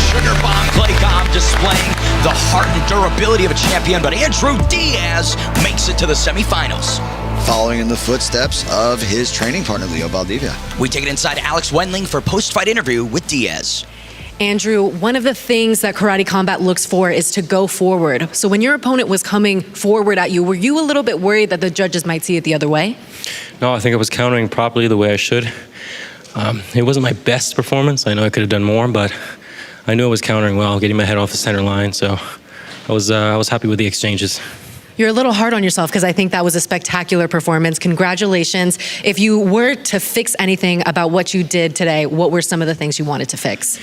Sugar Bomb Claycomb displaying the heart and durability of a champion, but Andrew Diaz makes it to the semifinals. Following in the footsteps of his training partner, Leo Valdivia. We take it inside Alex Wendling for post-fight interview with Diaz. Andrew, one of the things that Karate Combat looks for is to go forward. So when your opponent was coming forward at you, were you a little bit worried that the judges might see it the other way? No, I think I was countering properly the way I should. It wasn't my best performance. I know I could have done more, but I knew I was countering well, getting my head off the center line. So I was happy with the exchanges. You're a little hard on yourself because I think that was a spectacular performance. Congratulations. If you were to fix anything about what you did today, what were some of the things you wanted to fix?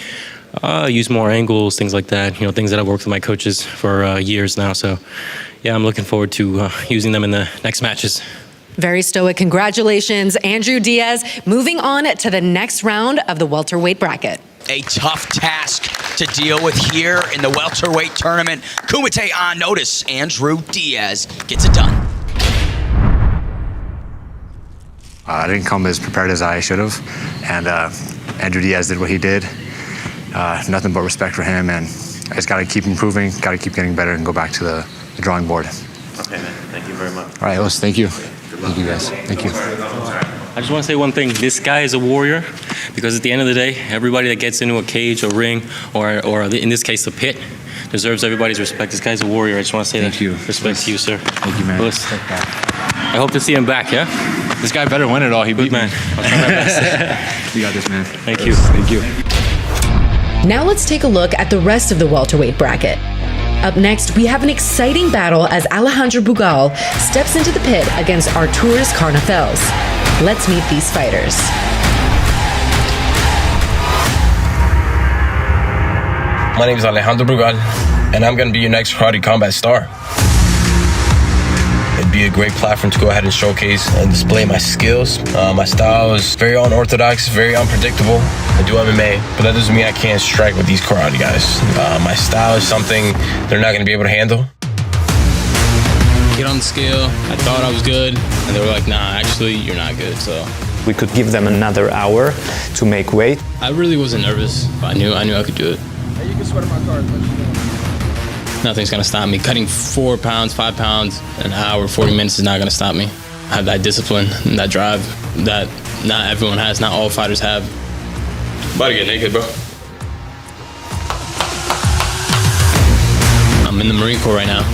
Use more angles, things like that. Things that I've worked with my coaches for years now. So, yeah, I'm looking forward to using them in the next matches. Very stoic. Congratulations, Andrew Diaz. Moving on to the next round of the welterweight bracket. A tough task to deal with here in the welterweight tournament. Kumite on notice. Andrew Diaz gets it done. I didn't come as prepared as I should have, and Andrew Diaz did what he did. Nothing but respect for him, and I just got to keep improving, got to keep getting better, and go back to the drawing board. Okay, man. Thank you very much. All right, Los, thank you. Thank you, guys. Thank you. I just want to say one thing. This guy is a warrior because at the end of the day, everybody that gets into a cage or ring or in this case, the pit, deserves everybody's respect. This guy's a warrior. I just want to say that. Thank you. Respect to you, sir. Thank you, man. Listen, I hope to see him back, yeah? This guy better win it all. He beat man. I'll try my best. You got this, man. Thank you. Thank you. Now let's take a look at the rest of the welterweight bracket. Up next, we have an exciting battle as Alejandro Brugal steps into the pit against Artur's Karnafels. Let's meet these fighters. My name is Alejandro Brugal, and I'm going to be your next karate combat star. It'd be a great platform to go ahead and showcase and display my skills. My style is very unorthodox, very unpredictable. I do MMA, but that doesn't mean I can't strike with these karate guys. My style is something they're not going to be able to handle. Get on the scale. I thought I was good, and they were like, nah, actually, you're not good, so. We could give them another hour to make weight. I really wasn't nervous. I knew I could do it. Hey, you can sweat in my car. Nothing's gonna stop me. Cutting 4 pounds, 5 pounds, an hour, 40 minutes is not gonna stop me. I have that discipline and that drive that not everyone has, not all fighters have. About to get naked, bro. I'm in the Marine Corps right now.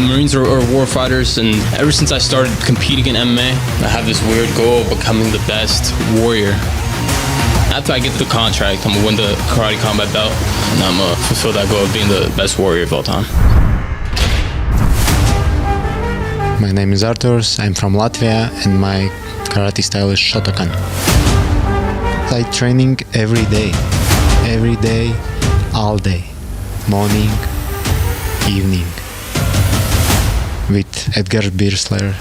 Marines are war fighters, and ever since I started competing in MMA, I have this weird goal of becoming the best warrior. After I get the contract, I'm gonna win the karate combat belt, and I'm gonna fulfill that goal of being the best warrior of all time. My name is Arturs, I'm from Latvia, and my karate style is Shotokan. I training every day, all day, morning, evening, with Edgars Skrivers.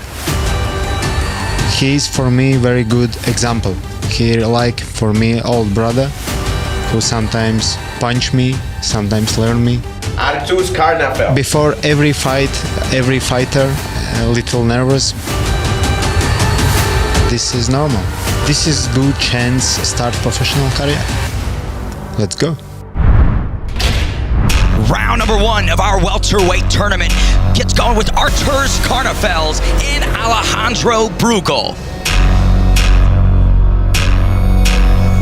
He is for me very good example. He like for me old brother who sometimes punch me, sometimes learn me. Artur's Karnafels. Before every fighter a little nervous. This is normal. This is good chance start professional career. Let's go. Round number 1 of our welterweight tournament gets going with Artur's Karnafels and Alejandro Brugal.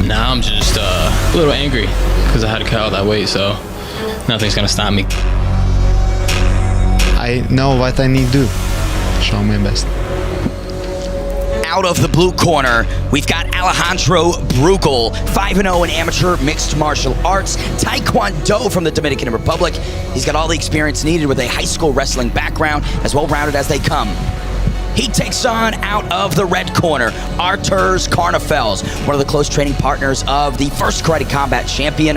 Now I'm just a little angry because I had to cut all that weight, so nothing's gonna stop me. I know what I need to do. Show my best. Out of the blue corner, we've got Alejandro Brugal, 5-0 in amateur mixed martial arts, taekwondo from the Dominican Republic. He's got all the experience needed with a high school wrestling background, as well-rounded as they come. He takes on, out of the red corner, Artur's Karnafels, one of the close training partners of the first Karate Combat champion,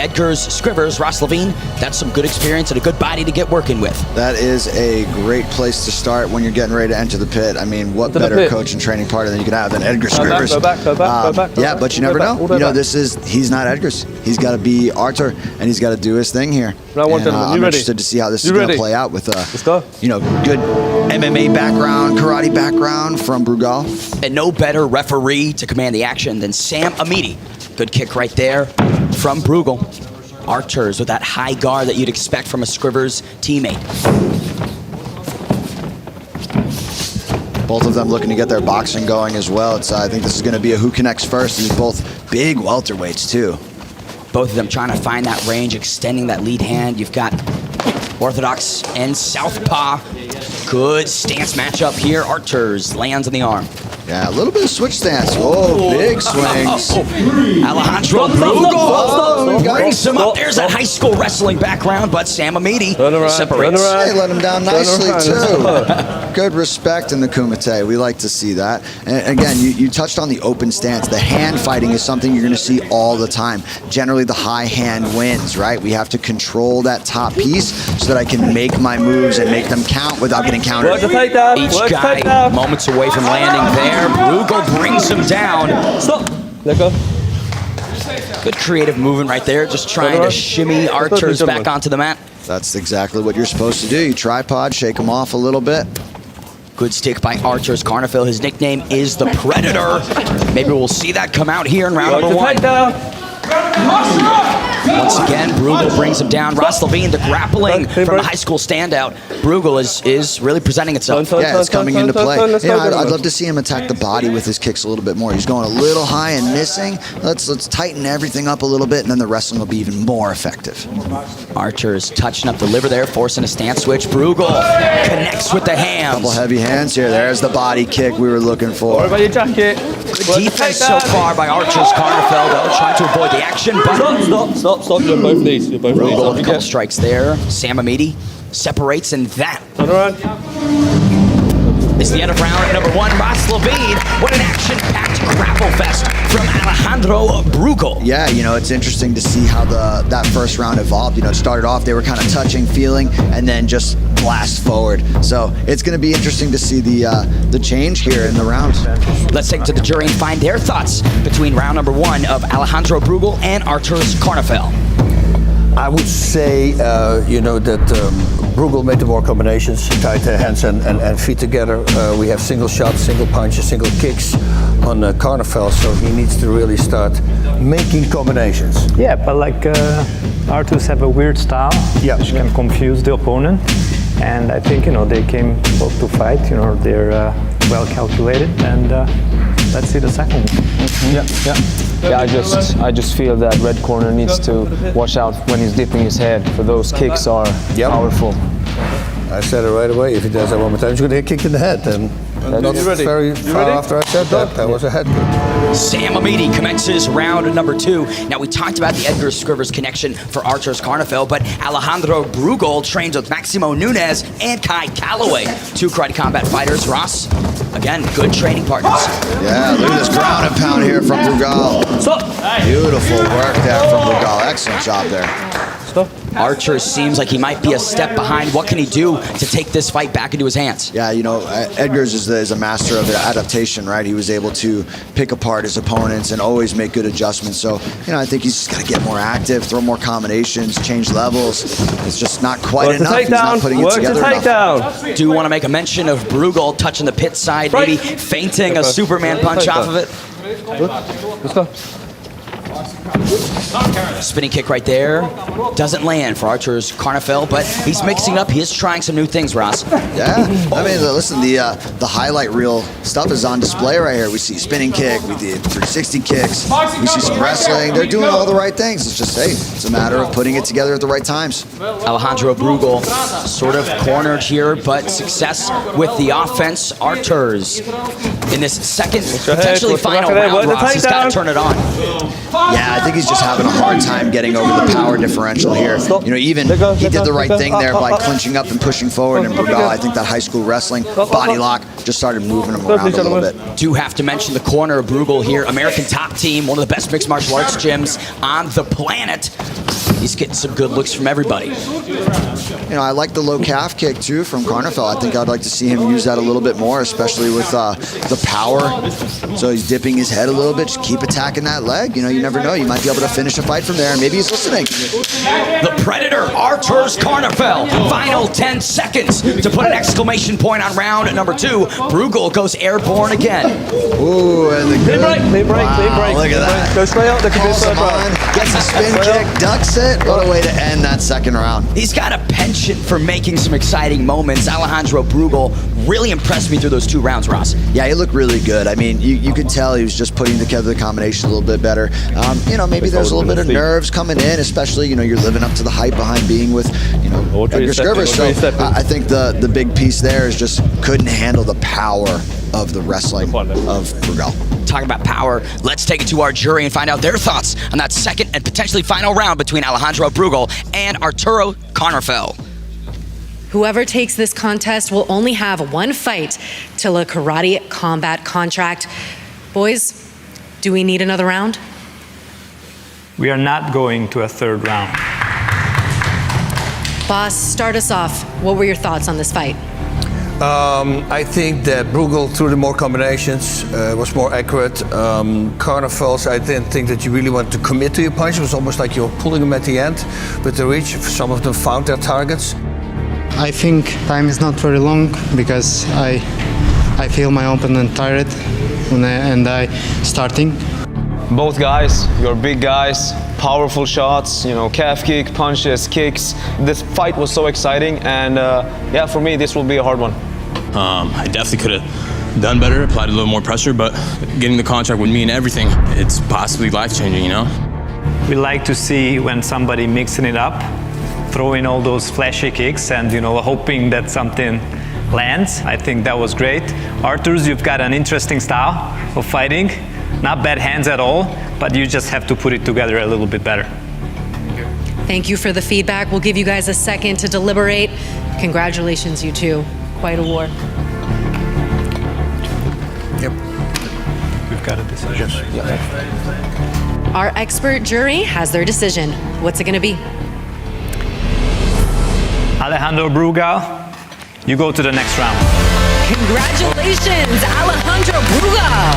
Edgars Skrivers, Ross Levine. That's some good experience and a good body to get working with. That is a great place to start when you're getting ready to enter the pit. I mean, what better coach and training partner than you could have than Edgars Skrivers? Go back. Yeah, but you never know. You know, he's not Edgars. He's got to be Artur, and he's got to do his thing here. I'm interested to see how this is going to play out with, good MMA background, karate background from Brugal. And no better referee to command the action than Sam Amidi. Good kick right there from Brugal. Artur's with that high guard that you'd expect from a Skrivers teammate. Both of them looking to get their boxing going as well. I think this is going to be a who connects first. These both big welterweights too. Both of them trying to find that range, extending that lead hand. You've got orthodox and southpaw. Good stance matchup here. Artur's lands on the arm. Yeah, a little bit of switch stance. Oh, big swings. Alejandro Brugal brings him up. There's that high school wrestling background, but Sam Amidi separates. They let him down nicely, too. Good respect in the Kumite. We like to see that. And again, you touched on the open stance. The hand fighting is something you're going to see all the time. Generally, the high hand wins, right? We have to control that top piece so that I can make my moves and make them count without getting countered. Each guy moments away from landing there. Brugal brings him down. Stop. Let go. Good creative movement right there, just trying to shimmy Archers back onto the mat. That's exactly what you're supposed to do. You tripod, shake them off a little bit. Good stick by Archers Karnafels. His nickname is the Predator. Maybe we'll see that come out here in round number 1. Once again, Brugal brings him down. Ross Levine, the grappling from the high school standout. Brugal is really presenting itself. Yeah, it's coming into play. I'd love to see him attack the body with his kicks a little bit more. He's going a little high and missing. Let's tighten everything up a little bit, and then the wrestling will be even more effective. Archers touching up the liver there, forcing a stance switch. Brugal connects with the hands. Couple heavy hands here. There's the body kick we were looking for. What about your jacket? Good defense so far by Archers Karnafels, though, trying to avoid the action. But Stop. You're both knees. Brugal with a couple strikes there. Sam Amidi separates, and that is the end of round number 1. Ross Levine, what an action-packed grapple fest from Alejandro Brugal. Yeah, it's interesting to see how that first round evolved. It started off, they were kind of touching, feeling, and then just blast forward. So it's going to be interesting to see the change here in the round. Let's take it to the jury and find their thoughts between round number 1 of Alejandro Brugal and Archers Karnafels. I would say, that Brugal made the more combinations, tied hands and feet together. We have single shots, single punches, single kicks on Karnafels, so he needs to really start making combinations. Yeah, but like Archers have a weird style, which can confuse the opponent. And I think, they came both to fight, they're well calculated, and let's see the second one. Yeah, I just feel that red corner needs to watch out when he's dipping his head, for those kicks are powerful. I said it right away. If he does that one more time, he's going to get kicked in the head. And not very far after I said that was a head kick. Sam Amidi commences round number 2. Now, we talked about the Edgars Skrivers connection for Archers Karnafels, but Alejandro Brugal trains with Maximo Nunez and Kai Calloway, 2 karate combat fighters. Ross, again, good training partners. Yeah, look at this ground and pound here from Brugal. Beautiful work there from Brugal. Excellent job there. Archer seems like he might be a step behind. What can he do to take this fight back into his hands? Yeah, Edgars is a master of adaptation, right? He was able to pick apart his opponents and always make good adjustments. So, I think he's just got to get more active, throw more combinations, change levels. It's just not quite enough. He's not putting it together enough. Do want to make a mention of Brugal touching the pit side, maybe feinting a Superman punch off of it. Let's go. Spinning kick right there. Doesn't land for Archers Karnafels, but he's mixing up. He is trying some new things, Ross. Yeah. Listen, the highlight reel stuff is on display right here. We see spinning kick. We did 360 kicks. We see some wrestling. They're doing all the right things. It's just, it's a matter of putting it together at the right times. Alejandro Brugal sort of cornered here, but success with the offense. Archers in this second, potentially final round, Ross. He's got to turn it on. Yeah, I think he's just having a hard time getting over the power differential here. Even he did the right thing there by clinching up and pushing forward. And Brugal, I think that high school wrestling body lock just started moving him around a little bit. Do have to mention the corner of Brugal here. American top team, one of the best mixed martial arts gyms on the planet. He's getting some good looks from everybody. I like the low calf kick too from Karnafels. I think I'd like to see him use that a little bit more, especially with the power. So he's dipping his head a little bit. Just keep attacking that leg. You never know. You might be able to finish a fight from there, and maybe he's listening. The Predator, Archers Karnafels. Final 10 seconds to put an exclamation point on round number 2. Brugal goes airborne again. Ooh, and the good. Clean break. Look at that. Go straight up. Gets a spin kick, ducks it. What a way to end that second round. He's got a penchant for making some exciting moments. Alejandro Brugal really impressed me through those 2 rounds, Ross. Yeah, he looked really good. You could tell he was just putting together the combination a little bit better. Maybe there's a little bit of nerves coming in, especially, you're living up to the hype behind being with, Edgars Skrivers. So I think the big piece there is just couldn't handle the power of the wrestling of Brugal. Talking about power, let's take it to our jury and find out their thoughts on that second and potentially final round between Alejandro Brugal and Arturo Karnafels. Whoever takes this contest will only have one fight till a karate combat contract. Boys, do we need another round? We are not going to a third round. Bas, start us off. What were your thoughts on this fight? I think that Brugal, through the more combinations, was more accurate. Karnafels, I didn't think that you really wanted to commit to your punch. It was almost like you were pulling them at the end. But the reach, some of them found their targets. I think time is not very long because I feel my opponent tired and I starting. Both guys, you're big guys, powerful shots, you know, calf kick, punches, kicks. This fight was so exciting, and yeah, for me, this will be a hard one. I definitely could have done better, applied a little more pressure, but getting the contract with me and everything, it's possibly life-changing, you know? We like to see when somebody mixing it up, throwing all those flashy kicks and, you know, hoping that something lands. I think that was great. Arturs, you've got an interesting style of fighting. Not bad hands at all, but you just have to put it together a little bit better. Thank you for the feedback. We'll give you guys a second to deliberate. Congratulations, you two. Quite a war. Yep. We've got a decision. Yes. Our expert jury has their decision. What's it going to be? Alejandro Brugal, you go to the next round. Congratulations, Alejandro Brugal!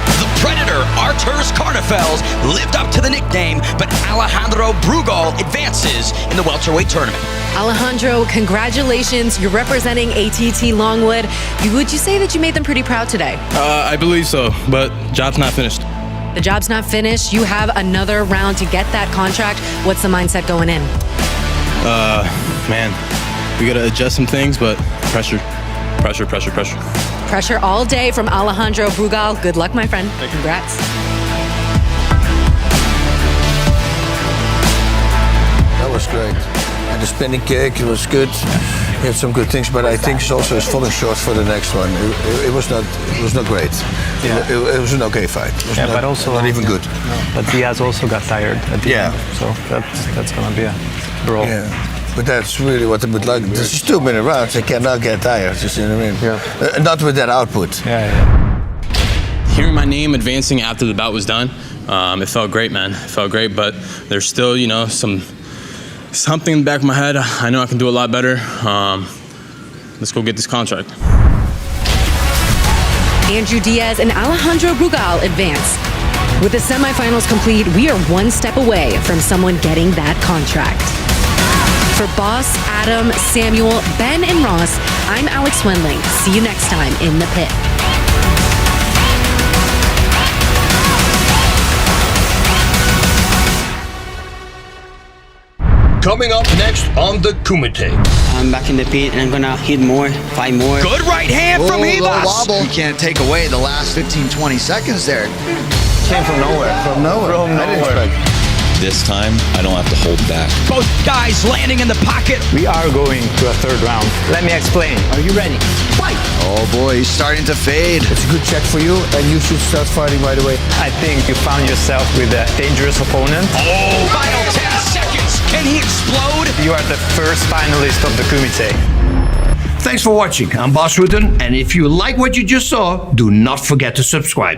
The Predator, Arturs Karnafels, lived up to the nickname, but Alejandro Brugal advances in the welterweight tournament. Alejandro, congratulations. You're representing ATT Longwood. Would you say that you made them pretty proud today? I believe so, but job's not finished. The job's not finished. You have another round to get that contract. What's the mindset going in? Man, we gotta adjust some things, but pressure. Pressure all day from Alejandro Brugal. Good luck, my friend. Congrats. That was great. And the spinning kick, it was good. He had some good things, but I think also he's falling short for the next one. It was not great. Yeah. It was an okay fight. It was But also not even good. But Diaz also got tired at the end, so that's gonna be a brawl. Yeah. But that's really what it would like. There's 2 minute rounds. They cannot get tired. You see what I mean? Yeah. Not with that output. Hearing my name advancing after the bout was done, it felt great, man. It felt great, but there's still, you know, something in the back of my head. I know I can do a lot better. Let's go get this contract. Andrew Diaz and Alejandro Brugal advance. With the semifinals complete, we are one step away from someone getting that contract. For Bas, Adam, Samuel, Ben, and Ross, I'm Alex Wendling. See you next time in the pit. Coming up next on the Kumite. I'm back in the pit and I'm gonna hit more, fight more. Good right hand from Edgars. Wobble. You can't take away the last 15, 20 seconds there. Came from nowhere. From nowhere. I didn't expect. This time, I don't have to hold back. Both guys landing in the pocket. We are going to a third round. Let me explain. Are you ready? Fight! Oh boy, he's starting to fade. It's a good check for you, and you should start fighting right away. I think you found yourself with a dangerous opponent. Oh! Final 10 seconds. Can he explode? You are the first finalist of the Kumite. Thanks for watching. I'm Bas Rutten, and if you like what you just saw, do not forget to subscribe.